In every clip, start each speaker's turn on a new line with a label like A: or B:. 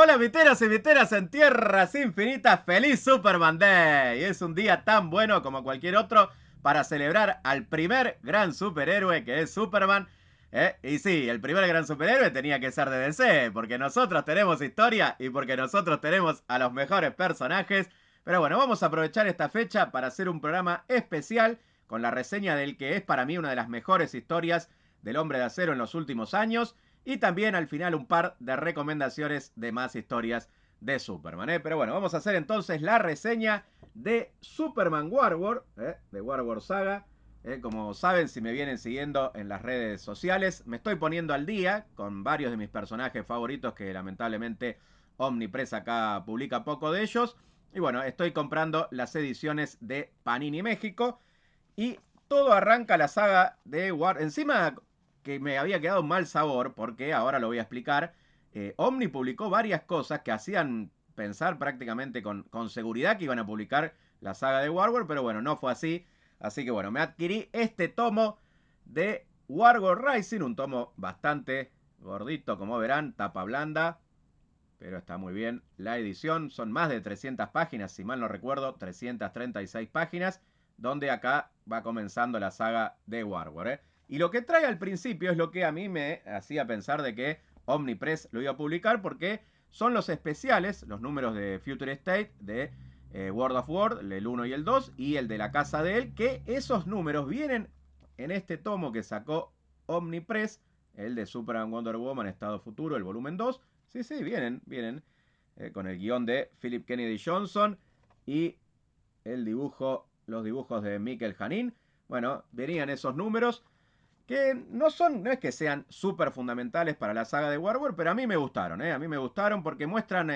A: Hola miteros y miteras en tierras infinitas, feliz Superman Day. Es un día tan bueno como cualquier otro para celebrar al primer gran superhéroe que es Superman. Y sí, el primer gran superhéroe tenía que ser de DC, porque nosotros tenemos historia y porque nosotros tenemos a los mejores personajes. Pero bueno, vamos a aprovechar esta fecha para hacer un programa especial con la reseña del que es para mí una de las mejores historias del Hombre de Acero en los últimos años. Y también al final un par de recomendaciones de más historias de Superman. Pero bueno, vamos a hacer entonces la reseña de Superman Warworld, de Warworld Saga. Como saben, si me vienen siguiendo en las redes sociales, me estoy poniendo al día con varios de mis personajes favoritos que lamentablemente Omnipress acá publica poco de ellos. Y bueno, estoy comprando las ediciones de Panini México. Y todo arranca la saga de War. Encima que me había quedado un mal sabor, porque ahora lo voy a explicar. Omni publicó varias cosas que hacían pensar prácticamente con seguridad que iban a publicar la saga de Warworld, pero bueno, no fue así. Así que bueno, me adquirí este tomo de Warworld Rising, un tomo bastante gordito, como verán, tapa blanda, pero está muy bien la edición. Son más de 300 páginas, si mal no recuerdo, 336 páginas, donde acá va comenzando la saga de Warworld. Y lo que trae al principio es lo que a mí me hacía pensar de que Omnipress lo iba a publicar, porque son los especiales, los números de Future State, de World of War, el 1 y el 2, y el de la casa de él, que esos números vienen en este tomo que sacó Omnipress, el de Superman Wonder Woman Estado Futuro, el volumen 2. Sí, sí, vienen. Con el guión de Philip Kennedy Johnson y los dibujos de Mikel Janín. Bueno, venían esos números que no es que sean súper fundamentales para la saga de Warworld, pero a mí me gustaron, a mí me gustaron porque muestran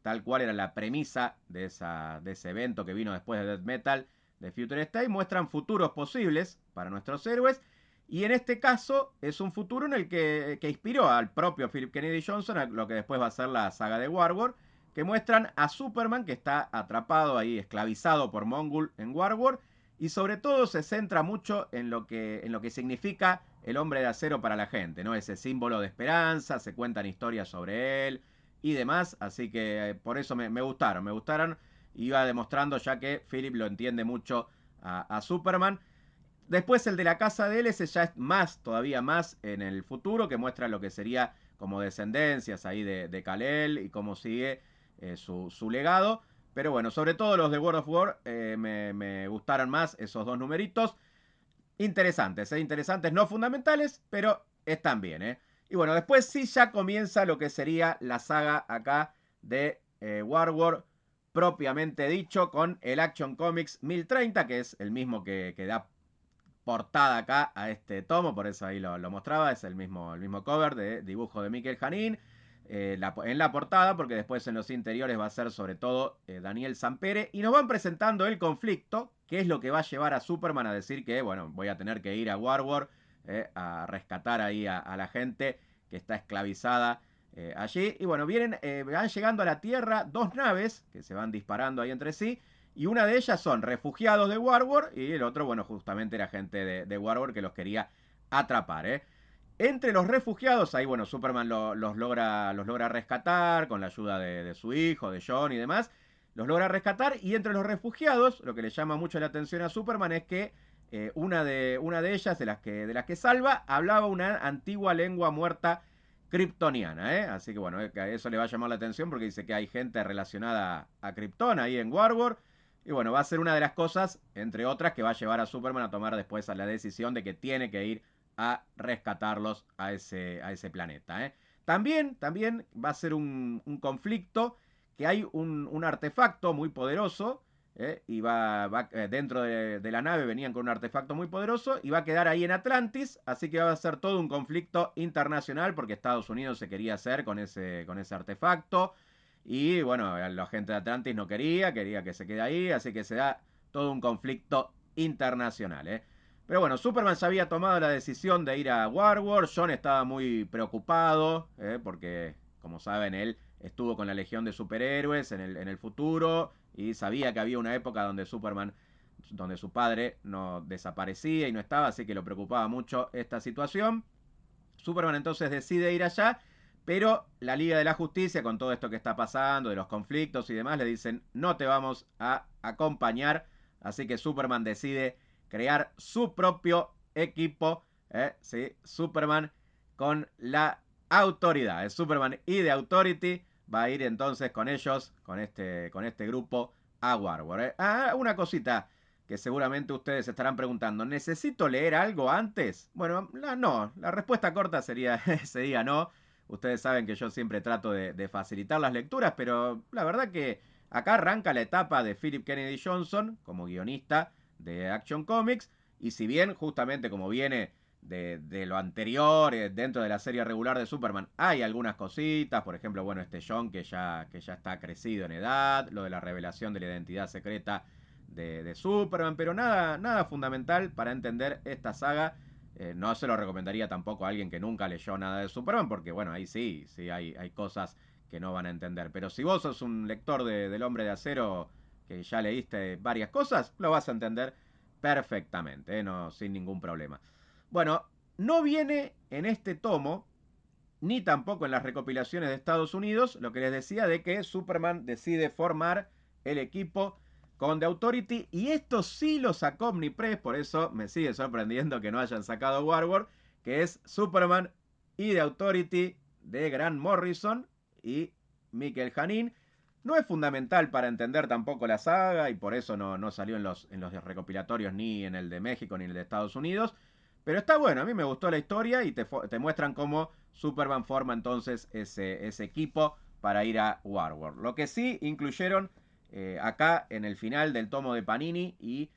A: tal cual era la premisa de ese evento que vino después de Death Metal de Future State, muestran futuros posibles para nuestros héroes. Y en este caso es un futuro en el que inspiró al propio Philip Kennedy Johnson a lo que después va a ser la saga de Warworld, que muestran a Superman que está atrapado ahí, esclavizado por Mongul en Warworld, y sobre todo se centra mucho en lo que significa el hombre de acero para la gente, ¿no? Ese símbolo de esperanza, se cuentan historias sobre él y demás, así que por eso me gustaron, iba demostrando ya que Philip lo entiende mucho a Superman. Después el de la casa de él, ese ya es más, todavía más en el futuro, que muestra lo que sería como descendencias ahí de Kal-El y cómo sigue su legado. Pero bueno, sobre todo los de World of War me gustaron más esos dos numeritos. Interesantes, interesantes, no fundamentales, pero están bien. Y bueno, después sí ya comienza lo que sería la saga acá de Warworld propiamente dicho, con el Action Comics 1030, que es el mismo que da portada acá a este tomo, por eso ahí lo mostraba, es el mismo cover de dibujo de Mikel Janín. En la portada, porque después en los interiores va a ser sobre todo Daniel Sampere, y nos van presentando el conflicto, que es lo que va a llevar a Superman a decir que, bueno, voy a tener que ir a Warworld a rescatar ahí a la gente que está esclavizada allí. Y bueno, van llegando a la Tierra dos naves que se van disparando ahí entre sí, y una de ellas son refugiados de Warworld y el otro, bueno, justamente era gente de Warworld que los quería atrapar. Entre los refugiados, ahí, bueno, Superman los logra rescatar con la ayuda de su hijo, de John y demás. Los logra rescatar, y entre los refugiados, lo que le llama mucho la atención a Superman es que una de ellas, de las que salva, hablaba una antigua lengua muerta kryptoniana. Así que bueno, a eso le va a llamar la atención porque dice que hay gente relacionada a Krypton ahí en Warworld. Y bueno, va a ser una de las cosas, entre otras, que va a llevar a Superman a tomar después la decisión de que tiene que ir a rescatarlos a ese planeta. También va a ser un conflicto, que hay un artefacto muy poderoso, y dentro de la nave venían con un artefacto muy poderoso y va a quedar ahí en Atlantis, así que va a ser todo un conflicto internacional porque Estados Unidos se quería hacer con ese artefacto, y bueno, la gente de Atlantis no quería que se quede ahí, así que se da todo un conflicto internacional. Pero bueno, Superman ya había tomado la decisión de ir a Warworld. John estaba muy preocupado, porque, como saben, él estuvo con la Legión de Superhéroes en el futuro y sabía que había una época donde su padre no desaparecía y no estaba, así que lo preocupaba mucho esta situación. Superman entonces decide ir allá, Pero la Liga de la Justicia, con todo esto que está pasando, de los conflictos y demás, le dicen, no te vamos a acompañar. Así que Superman decide crear su propio equipo, ¿sí? Superman con la autoridad. Es Superman y The Authority va a ir entonces con ellos, con este grupo, a Warworld. Una cosita que seguramente ustedes estarán preguntando. ¿Necesito leer algo antes? Bueno, no. La respuesta corta sería no. Ustedes saben que yo siempre trato de facilitar las lecturas, pero la verdad que acá arranca la etapa de Philip Kennedy Johnson como guionista de Action Comics. Y si bien justamente como viene de lo anterior, dentro de la serie regular de Superman, hay algunas cositas, por ejemplo, bueno, este John que ya está crecido en edad, lo de la revelación de la identidad secreta de Superman, pero nada fundamental para entender esta saga. No se lo recomendaría tampoco a alguien que nunca leyó nada de Superman, porque bueno, ahí sí hay cosas que no van a entender. Pero si vos sos un lector del Hombre de Acero, que ya leíste varias cosas, lo vas a entender perfectamente, no, sin ningún problema. Bueno, no viene en este tomo, ni tampoco en las recopilaciones de Estados Unidos, lo que les decía de que Superman decide formar el equipo con The Authority, y esto sí lo sacó Omnipress, por eso me sigue sorprendiendo que no hayan sacado Warworld, que es Superman y The Authority de Grant Morrison y Mikel Janín. No es fundamental para entender tampoco la saga y por eso no salió en los recopilatorios ni en el de México ni en el de Estados Unidos. Pero está bueno, a mí me gustó la historia y te muestran cómo Superman forma entonces ese equipo para ir a Warworld. Lo que sí incluyeron acá en el final del tomo de Panini y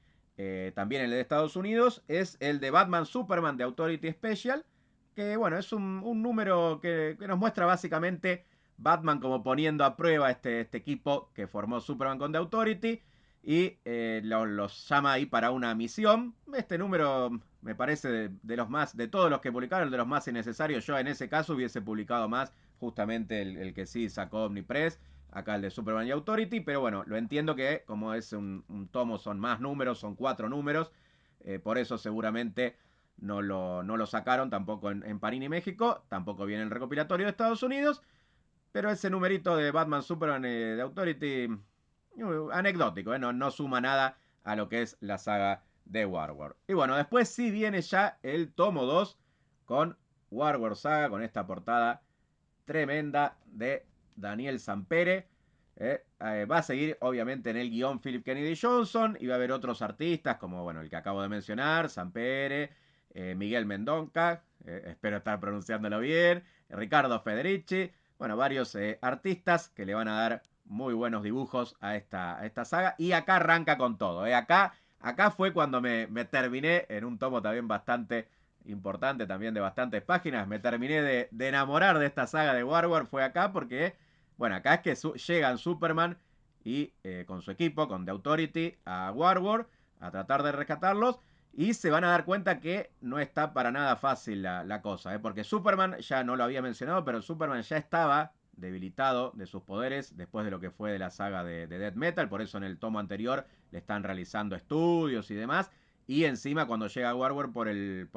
A: también el de Estados Unidos es el de Batman Superman de Authority Special, que bueno, es un número que nos muestra básicamente Batman como poniendo a prueba este equipo que formó Superman con The Authority y los llama ahí para una misión. Este número me parece de todos los que publicaron, de los más innecesarios. Yo en ese caso hubiese publicado más, justamente el que sí sacó Omnipress, acá el de Superman y Authority, pero bueno, lo entiendo que como es un tomo, son más números, son 4 números, por eso seguramente no lo sacaron tampoco en Panini México, tampoco viene el recopilatorio de Estados Unidos, pero ese numerito de Batman Superman de Authority, anecdótico, no suma nada a lo que es la saga de Warworld. Y bueno, después sí viene ya el tomo 2 con Warworld Saga, con esta portada tremenda de Daniel Sampere. Va a seguir obviamente en el guión Philip Kennedy Johnson y va a haber otros artistas como bueno el que acabo de mencionar, Sampere, Miguel Mendonca, espero estar pronunciándolo bien, Ricardo Federici, bueno, varios artistas que le van a dar muy buenos dibujos a esta saga. Y acá arranca con todo. Acá fue cuando me terminé en un tomo también bastante importante, también de bastantes páginas. Me terminé de enamorar de esta saga de Warworld. Fue acá porque, bueno, acá es que llegan Superman y con su equipo, con The Authority, a Warworld a tratar de rescatarlos. Y se van a dar cuenta que no está para nada fácil la cosa, porque Superman, ya no lo había mencionado, pero Superman ya estaba debilitado de sus poderes después de lo que fue de la saga de Death Metal, por eso en el tomo anterior le están realizando estudios y demás, y encima cuando llega a Warworld por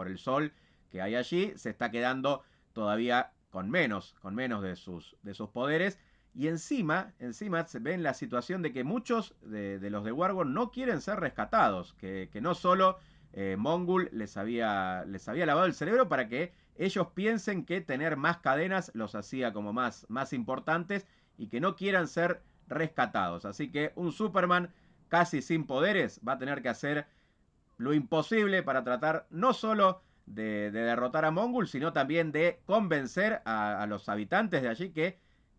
A: el sol que hay allí, se está quedando todavía con menos de sus poderes, y encima se ve en la situación de que muchos de los de Warworld no quieren ser rescatados, que no solo Mongul les había lavado el cerebro para que ellos piensen que tener más cadenas los hacía como más importantes y que no quieran ser rescatados. Así que un Superman casi sin poderes va a tener que hacer lo imposible para tratar no solo de derrotar a Mongul, sino también de convencer a los habitantes de allí que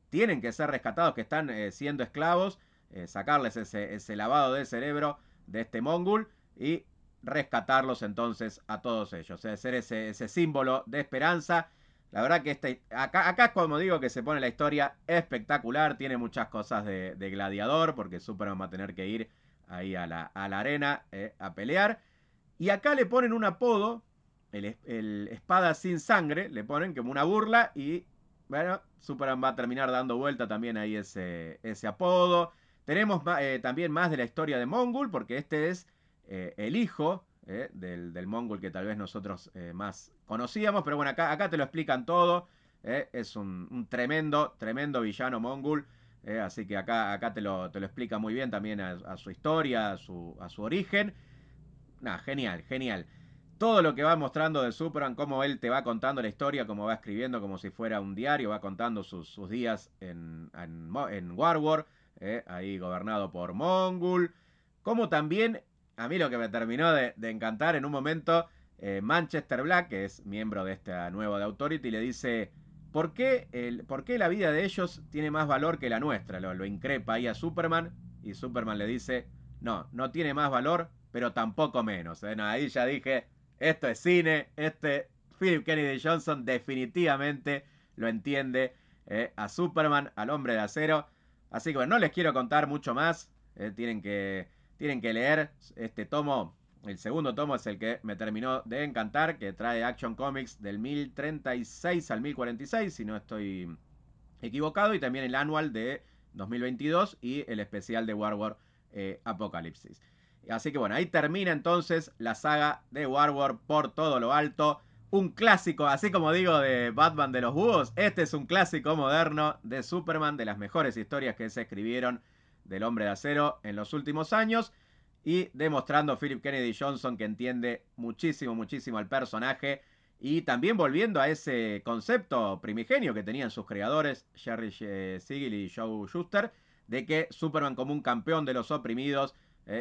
A: tienen que ser rescatados, que están siendo esclavos, sacarles ese lavado de cerebro de este Mongul y rescatarlos entonces a todos ellos, ser ese símbolo de esperanza. La verdad que acá es como digo que se pone la historia espectacular, tiene muchas cosas de gladiador, porque Superman va a tener que ir ahí a la arena a pelear. Y acá le ponen un apodo, el espada sin sangre, le ponen como una burla y bueno, Superman va a terminar dando vuelta también ahí ese apodo. Tenemos también más de la historia de Mongul, porque este es el hijo del Mongul que tal vez nosotros más conocíamos, pero bueno, acá te lo explican todo. Es un tremendo, tremendo villano mongol. Así que acá te lo explica muy bien también a su historia, a su origen. Nah, genial, genial. Todo lo que va mostrando de Superman, cómo él te va contando la historia, cómo va escribiendo como si fuera un diario, va contando sus días en Warworld, ahí gobernado por Mongul. Como también, a mí lo que me terminó de encantar en un momento, Manchester Black, que es miembro de esta nueva de Authority, le dice, ¿por qué la vida de ellos tiene más valor que la nuestra? Lo increpa ahí a Superman y Superman le dice, no, no tiene más valor, pero tampoco menos. No, ahí ya dije, esto es cine, Philip Kennedy Johnson definitivamente lo entiende a Superman, al Hombre de Acero. Así que bueno, no les quiero contar mucho más. Tienen que leer este tomo. El segundo tomo es el que me terminó de encantar, que trae Action Comics del 1036 al 1046, si no estoy equivocado, y también el anual de 2022 y el especial de Warworld Apocalipsis. Así que bueno, ahí termina entonces la saga de Warworld por todo lo alto. Un clásico, así como digo de Batman de los Búhos, este es un clásico moderno de Superman, de las mejores historias que se escribieron del Hombre de Acero en los últimos años. Y demostrando Philip Kennedy Johnson que entiende muchísimo, muchísimo al personaje. Y también volviendo a ese concepto primigenio que tenían sus creadores, Jerry Siegel y Joe Shuster, de que Superman como un campeón de los oprimidos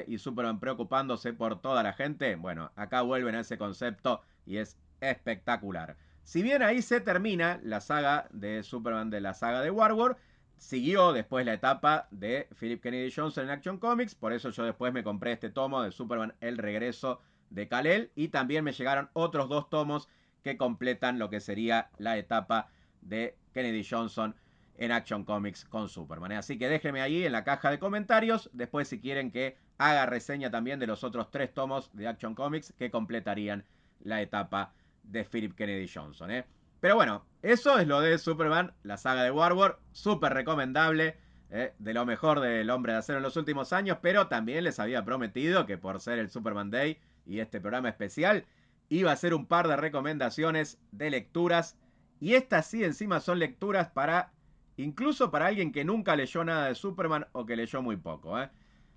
A: y Superman preocupándose por toda la gente. Bueno, acá vuelven a ese concepto y es espectacular. Si bien ahí se termina la saga de Superman de la saga de Warworld, siguió después la etapa de Philip Kennedy Johnson en Action Comics, por eso yo después me compré este tomo de Superman El Regreso de Kal-El y también me llegaron otros dos tomos que completan lo que sería la etapa de Kennedy Johnson en Action Comics con Superman. Así que déjenme ahí en la caja de comentarios, después si quieren que haga reseña también de los otros 3 tomos de Action Comics que completarían la etapa de Philip Kennedy Johnson. Pero bueno, eso es lo de Superman, la saga de Warworld, súper recomendable, de lo mejor del Hombre de Acero en los últimos años, pero también les había prometido que por ser el Superman Day y este programa especial, iba a hacer un par de recomendaciones de lecturas. Y estas sí encima son lecturas para, incluso para alguien que nunca leyó nada de Superman o que leyó muy poco.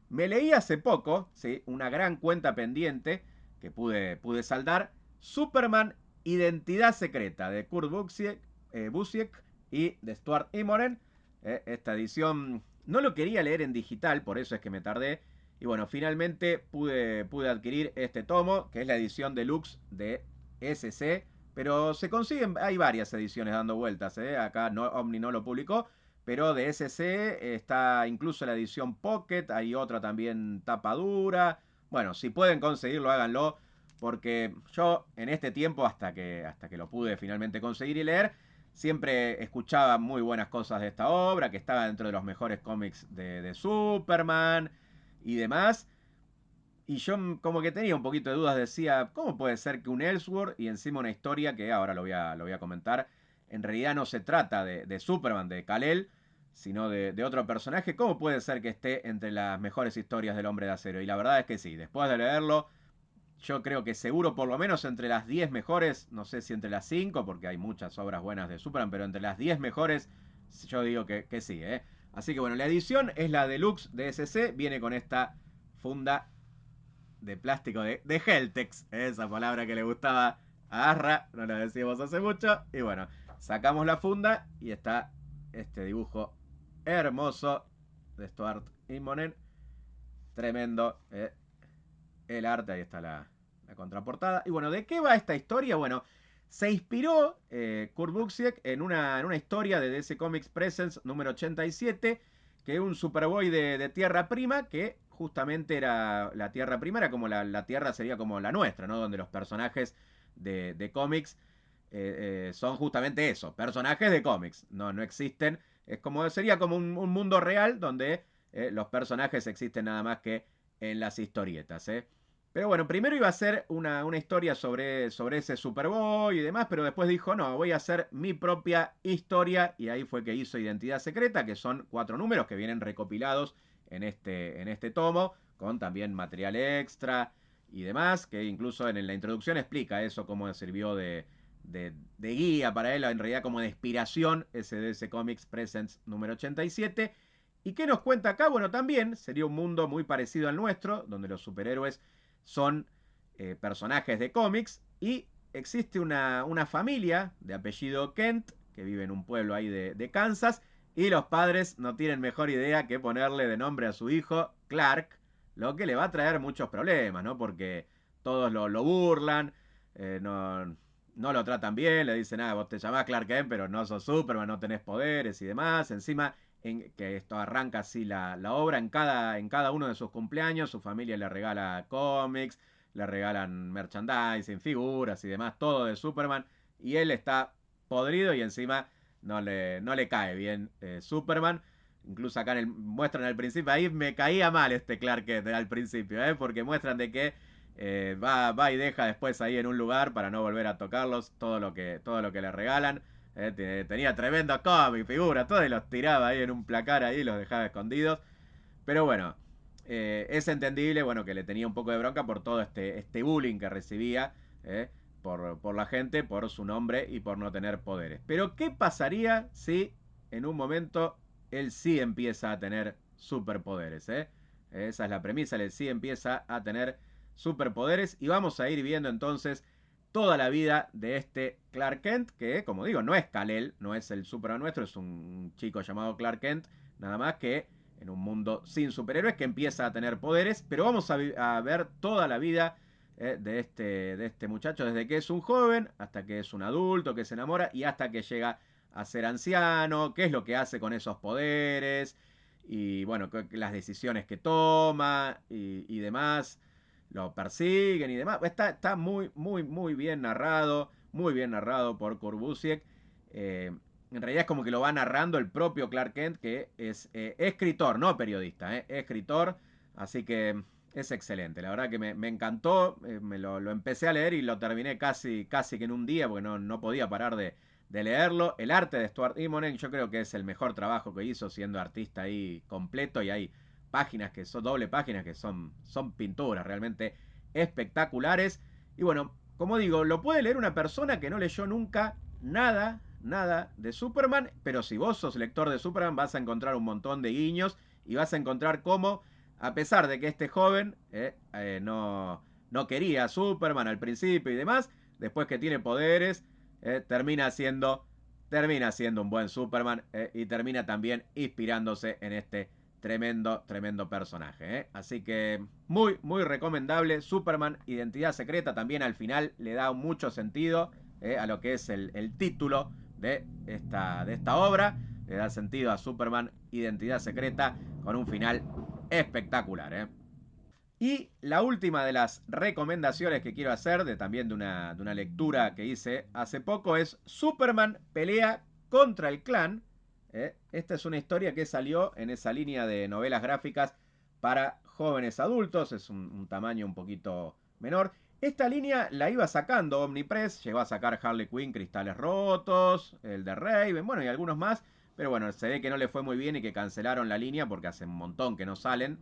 A: Me leí hace poco, ¿sí? Una gran cuenta pendiente que pude saldar. Superman, Identidad Secreta, de Kurt Busiek y de Stuart Immonen. Esta edición no lo quería leer en digital, por eso es que me tardé. Y bueno, finalmente pude adquirir este tomo, que es la edición deluxe de SC. Pero se consiguen, hay varias ediciones dando vueltas. Acá no, Omni no lo publicó. Pero de SC está incluso la edición Pocket. Hay otra también tapa dura. Bueno, si pueden conseguirlo, háganlo. Porque yo en este tiempo, hasta que lo pude finalmente conseguir y leer, siempre escuchaba muy buenas cosas de esta obra, que estaba dentro de los mejores cómics de Superman y demás. Y yo como que tenía un poquito de dudas, decía, ¿cómo puede ser que un Elseworld y encima una historia que ahora lo voy a comentar, en realidad no se trata de Superman, de Kal-El, sino de otro personaje? ¿Cómo puede ser que esté entre las mejores historias del Hombre de Acero? Y la verdad es que sí, después de leerlo, yo creo que seguro por lo menos entre las 10 mejores, no sé si entre las 5, porque hay muchas obras buenas de Superman, pero entre las 10 mejores, yo digo que sí, ¿eh? Así que bueno, la edición es la deluxe de SC, viene con esta funda de plástico de Heltex, esa palabra que le gustaba a Arra, no la decíamos hace mucho. Y bueno, sacamos la funda y está este dibujo hermoso de Stuart Immonen. Tremendo el arte, ahí está la contraportada. Y bueno, ¿de qué va esta historia? Bueno, se inspiró Kurt Busiek en una historia de DC Comics Presents número 87, que es un Superboy de Tierra Prima, que justamente era la Tierra Prima, era como la Tierra sería como la nuestra, ¿no? Donde los personajes de cómics son justamente eso, personajes de cómics, no existen. Sería como un mundo real donde los personajes existen nada más que en las historietas, Pero bueno, primero iba a ser una historia sobre ese Superboy y demás, pero después dijo, no, voy a hacer mi propia historia, y ahí fue que hizo Identidad Secreta, que son 4 números que vienen recopilados en este tomo, con también material extra y demás, que incluso en la introducción explica eso, cómo sirvió de guía para él, en realidad como de inspiración, DC Comics Presents número 87. ¿Y qué nos cuenta acá? Bueno, también sería un mundo muy parecido al nuestro, donde los superhéroes son personajes de cómics y existe una familia de apellido Kent que vive en un pueblo ahí de Kansas y los padres no tienen mejor idea que ponerle de nombre a su hijo Clark, lo que le va a traer muchos problemas, ¿no? Porque todos lo burlan, no lo tratan bien, le dicen, vos te llamás Clark Kent, pero no sos Superman, no tenés poderes y demás. Encima, que esto arranca así la obra, en cada uno de sus cumpleaños, su familia le regala cómics, le regalan merchandising, figuras y demás, todo de Superman, y él está podrido y encima no le cae bien Superman. Incluso acá muestran al principio, ahí me caía mal este Clark Kent al principio, porque muestran de que va y deja después ahí en un lugar para no volver a tocarlos todo lo que le regalan. Tenía tremendos cómics, figuras, todo y los tiraba ahí en un placar ahí, los dejaba escondidos. Pero bueno, es entendible, bueno, que le tenía un poco de bronca por todo este bullying que recibía por la gente, por su nombre y por no tener poderes. Pero ¿qué pasaría si en un momento él sí empieza a tener superpoderes? Esa es la premisa, él sí empieza a tener superpoderes y vamos a ir viendo entonces toda la vida de este Clark Kent, que como digo, no es Kal-El, no es el Superman nuestro, es un chico llamado Clark Kent, nada más que en un mundo sin superhéroes que empieza a tener poderes, pero vamos a ver toda la vida de este muchacho, desde que es un joven hasta que es un adulto, que se enamora y hasta que llega a ser anciano, qué es lo que hace con esos poderes y bueno, las decisiones que toma y demás, lo persiguen y demás. Está muy bien narrado, muy bien narrado por Kurt Busiek. En realidad es como que lo va narrando el propio Clark Kent, que es escritor, no periodista, escritor, así que es excelente. La verdad que me encantó, lo empecé a leer y lo terminé casi que en un día, porque no podía parar de leerlo. El arte de Stuart Immonen yo creo que es el mejor trabajo que hizo siendo artista ahí completo, y hay páginas que son doble páginas que son pinturas realmente espectaculares. Y bueno, como digo, lo puede leer una persona que no leyó nunca nada de Superman, pero si vos sos lector de Superman vas a encontrar un montón de guiños y vas a encontrar cómo, a pesar de que este joven no quería a Superman al principio y demás, después que tiene poderes, termina siendo un buen Superman y termina también inspirándose en este tremendo personaje. Así que muy recomendable. Superman, Identidad Secreta, también al final le da mucho sentido a lo que es el título de esta obra. Le da sentido a Superman, Identidad Secreta, con un final espectacular. Y la última de las recomendaciones que quiero hacer, también de una lectura que hice hace poco, es Superman pelea contra el clan. Esta es una historia que salió en esa línea de novelas gráficas para jóvenes adultos, es un tamaño un poquito menor. Esta línea la iba sacando Omnipress, llegó a sacar Harley Quinn, Cristales Rotos, el de Raven, bueno, y algunos más, pero bueno, se ve que no le fue muy bien y que cancelaron la línea porque hace un montón que no salen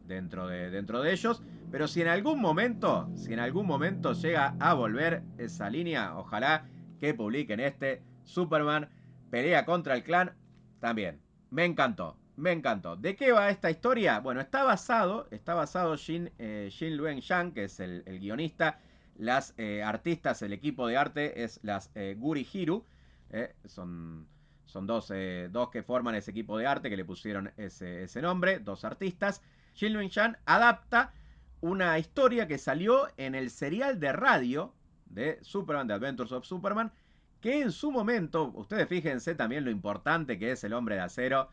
A: dentro de ellos. Pero si en algún momento llega a volver esa línea, ojalá que publiquen este Superman pelea contra el clan también. Me encantó, me encantó. ¿De qué va esta historia? Bueno, está basado Jin Luen Yang, que es el guionista. Las artistas, el equipo de arte es las Guri Hiru. Son dos que forman ese equipo de arte que le pusieron ese nombre, dos artistas. Jin Luen Yang adapta una historia que salió en el serial de radio de Superman, The Adventures of Superman, que en su momento, ustedes fíjense también lo importante que es el Hombre de Acero,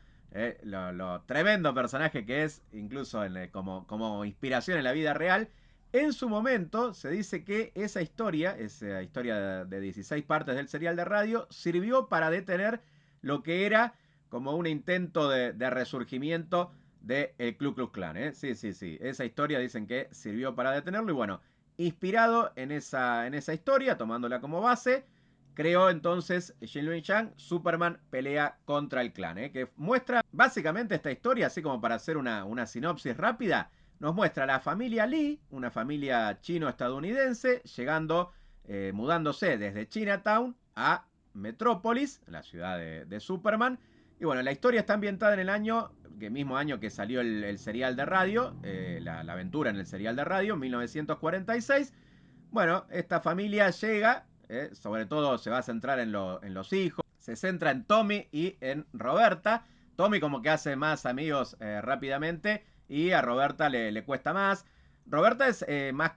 A: lo tremendo personaje que es, incluso como inspiración en la vida real. En su momento se dice que esa historia de 16 partes del serial de radio, sirvió para detener lo que era como un intento de resurgimiento del Ku Klux Klan. Sí. Esa historia dicen que sirvió para detenerlo y bueno, inspirado en esa historia, tomándola como base, creó entonces Jin Luen Yang Superman pelea contra el clan, que muestra básicamente esta historia, así como para hacer una sinopsis rápida. Nos muestra a la familia Lee, una familia chino-estadounidense, llegando mudándose desde Chinatown a Metrópolis, la ciudad de Superman. Y bueno, la historia está ambientada en el mismo año que salió el serial de radio, la aventura en el serial de radio, 1946. Bueno, esta familia llega, sobre todo se va a centrar en los hijos, se centra en Tommy y en Roberta. Tommy como que hace más amigos rápidamente y a Roberta le cuesta más. Roberta es más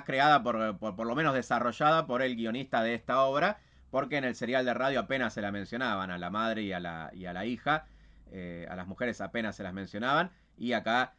A: creada por lo menos desarrollada por el guionista de esta obra, porque en el serial de radio apenas se la mencionaban a la madre y a la hija, a las mujeres apenas se las mencionaban, y acá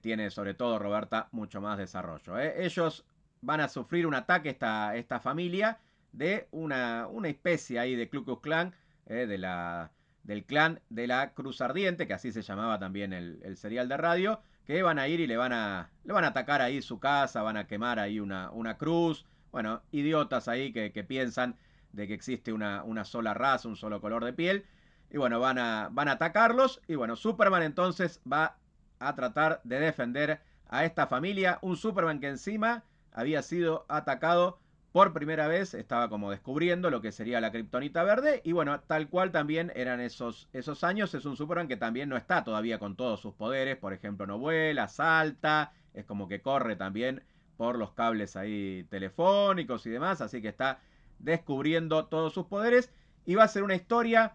A: tiene sobre todo Roberta mucho más desarrollo. Ellos van a sufrir un ataque esta familia de una especie ahí de Ku Klux Klan, del clan de la Cruz Ardiente, que así se llamaba también el serial de radio, que van a ir y le van a atacar ahí su casa, van a quemar ahí una cruz. Bueno, idiotas ahí que piensan de que existe una sola raza, un solo color de piel. Y bueno, van a atacarlos. Y bueno, Superman entonces va a tratar de defender a esta familia. Un Superman que encima había sido atacado por primera vez, estaba como descubriendo lo que sería la kriptonita verde. Y bueno, tal cual también eran esos años. Es un Superman que también no está todavía con todos sus poderes. Por ejemplo, no vuela, salta, es como que corre también por los cables ahí telefónicos y demás. Así que está descubriendo todos sus poderes. Y va a ser una historia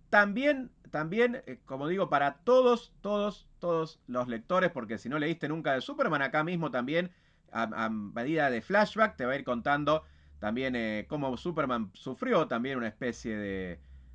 A: también, como digo, para todos los lectores, porque si no leíste nunca de Superman, acá mismo también, a medida de flashback, te va a ir contando también cómo Superman sufrió también una especie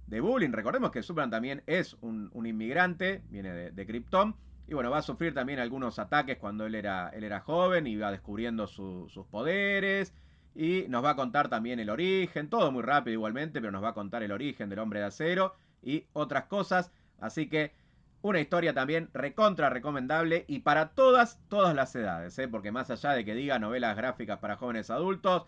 A: de bullying. Recordemos que Superman también es un inmigrante, viene de Krypton, y bueno, va a sufrir también algunos ataques cuando él era joven y va descubriendo sus poderes. Y nos va a contar también el origen, todo muy rápido igualmente, pero nos va a contar el origen del Hombre de Acero y otras cosas. Así que una historia también recontra recomendable y para todas las edades, porque más allá de que diga novelas gráficas para jóvenes adultos,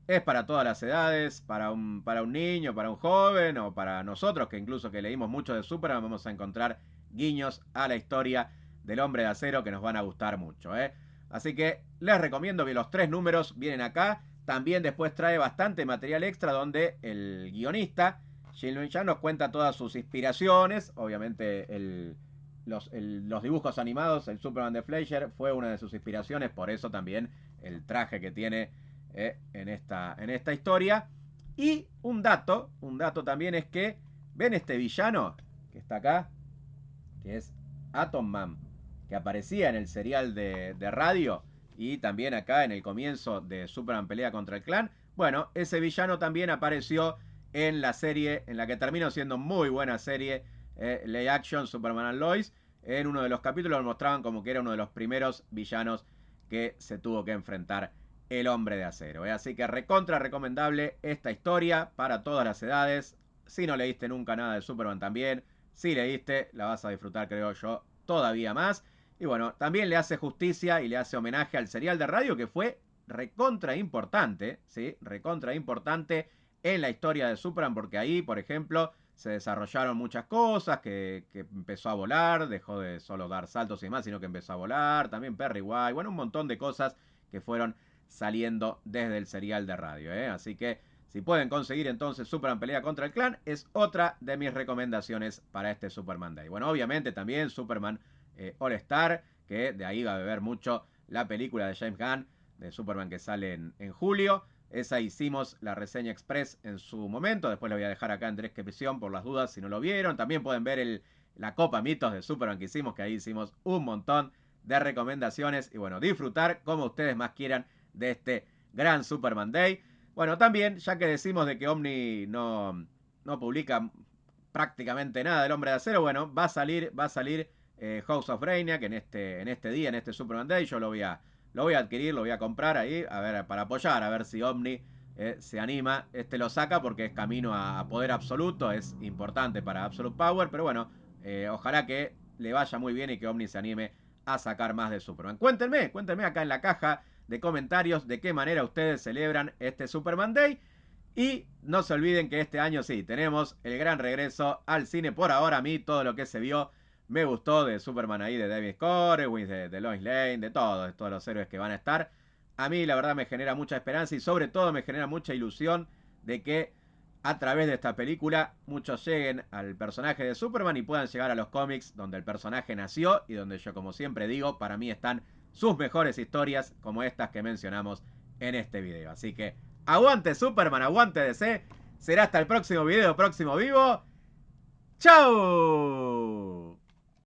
A: es para todas las edades, para un niño, para un joven o para nosotros que incluso que leímos mucho de Superman vamos a encontrar guiños a la historia del Hombre de Acero que nos van a gustar mucho. Así que les recomiendo que los 3 números vienen acá. También después trae bastante material extra donde el guionista Jim Lee nos cuenta todas sus inspiraciones. Obviamente los dibujos animados, el Superman de Fleischer fue una de sus inspiraciones, por eso también el traje que tiene en esta historia. Y un dato también es que, ¿ven este villano que está acá? Que es Atom Man, que aparecía en el serial de radio y también acá en el comienzo de Superman pelea contra el clan. Bueno, ese villano también apareció en la serie, en la que terminó siendo muy buena serie, Live Action Superman and Lois. En uno de los capítulos lo mostraban como que era uno de los primeros villanos que se tuvo que enfrentar el Hombre de Acero. Así que recontra recomendable esta historia para todas las edades. Si no leíste nunca nada de Superman también, si leíste, la vas a disfrutar, creo yo, todavía más. Y bueno, también le hace justicia y le hace homenaje al serial de radio que fue recontra importante, ¿sí? Recontra importante en la historia de Superman, porque ahí, por ejemplo, se desarrollaron muchas cosas, que empezó a volar, dejó de solo dar saltos y demás, sino que empezó a volar, también Perry White, bueno, un montón de cosas que fueron saliendo desde el serial de radio, Así que si pueden conseguir entonces Superman pelea contra el clan, es otra de mis recomendaciones para este Superman Day. Bueno, obviamente también Superman All Star, que de ahí va a beber mucho la película de James Gunn, de Superman que sale en julio. Esa hicimos la reseña express en su momento. Después la voy a dejar acá en descripción por las dudas si no lo vieron. También pueden ver la Copa Mitos de Superman que hicimos, que ahí hicimos un montón de recomendaciones. Y bueno, disfrutar como ustedes más quieran de este gran Superman Day. Bueno, también, ya que decimos de que Omni no publica prácticamente nada del Hombre de Acero, bueno, va a salir House of Brainiac en este día, en este Superman Day. Yo lo voy a adquirir, lo voy a comprar ahí, a ver, para apoyar, a ver si Omni se anima. Lo saca porque es camino a poder absoluto, es importante para Absolute Power, pero bueno, ojalá que le vaya muy bien y que Omni se anime a sacar más de Superman. Cuéntenme acá en la caja de comentarios de qué manera ustedes celebran este Superman Day. Y no se olviden que este año sí, tenemos el gran regreso al cine. Por ahora a mí todo lo que se vio me gustó de Superman ahí, de David Corewin, de Lois Lane, de todos los héroes que van a estar. a mí la verdad me genera mucha esperanza y sobre todo me genera mucha ilusión de que a través de esta película muchos lleguen al personaje de Superman y puedan llegar a los cómics donde el personaje nació y donde yo, como siempre digo, para mí están sus mejores historias como estas que mencionamos en este video. Así que aguante Superman, aguante DC. Será hasta el próximo video, próximo vivo. ¡Chao!